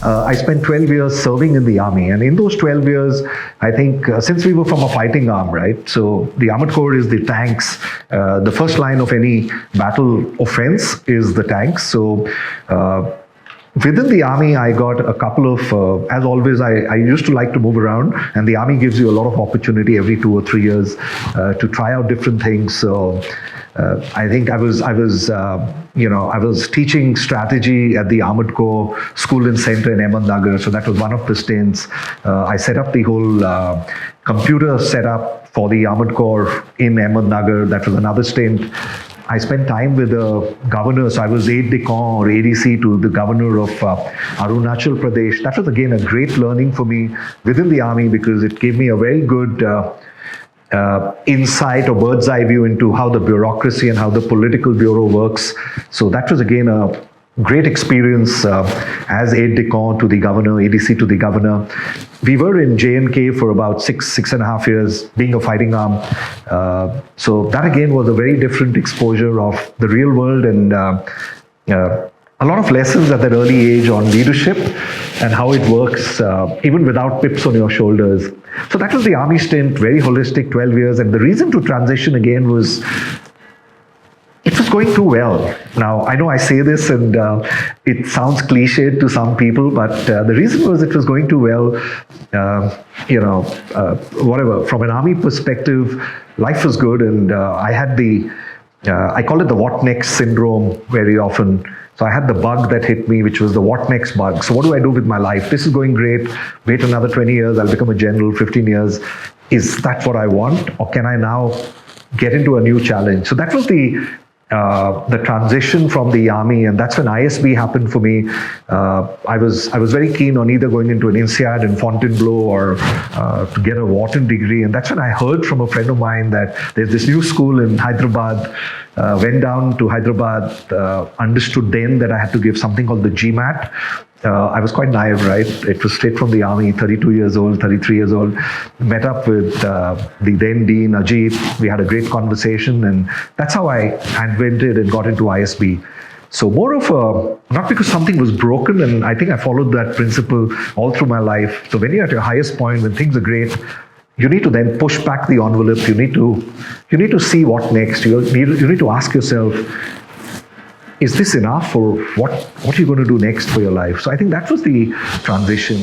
I spent 12 years serving in the army. And in those 12 years, I think since we were from a fighting arm, right? So the Armored Corps is the tanks. The first line of any battle offense is the tanks. So within the army, I got a couple of, as always, I used to like to move around, and the army gives you a lot of opportunity every 2 or 3 years to try out different things. So I think I was teaching strategy at the Armored Corps School and Center in Ahmednagar. So that was one of the stints. I set up the whole computer setup for the Armored Corps in Ahmednagar. That was another stint. I spent time with the governor, so I was aide-de-camp or ADC to the governor of Arunachal Pradesh. That was again a great learning for me within the army because it gave me a very good insight or bird's eye view into how the bureaucracy and how the political bureau works. So that was again a great experience as aide-de-camp to the governor, ADC to the governor. We were in J&K for about six and a half years, being a fighting arm. So that again was a very different exposure of the real world and a lot of lessons at that early age on leadership and how it works, even without pips on your shoulders. So that was the army stint, very holistic, 12 years. And the reason to transition again was it was going too well. Now, I know I say this and it sounds cliched to some people, but the reason was it was going too well. Whatever. From an army perspective, life was good, and I had I call it the what next syndrome very often. So I had the bug that hit me, which was the what next bug. So what do I do with my life? This is going great. Wait another 20 years, I'll become a general, 15 years. Is that what I want? Or can I now get into a new challenge? So that was the transition from the army, and that's when ISB happened for me. I was very keen on either going into an INSEAD in Fontainebleau or to get a Wharton degree, and that's when I heard from a friend of mine that there's this new school in Hyderabad. Went down to Hyderabad, understood then that I had to give something called the GMAT. I was quite naive, right? It was straight from the army, 32 years old, 33 years old. Met up with the then Dean, Ajit. We had a great conversation, and that's how I invented and got into ISB. So more of not because something was broken, and I think I followed that principle all through my life. So when you're at your highest point, when things are great, you need to then push back the envelope. You need to see what next. You need to ask yourself, is this enough, or what are you going to do next for your life? So I think that was the transition.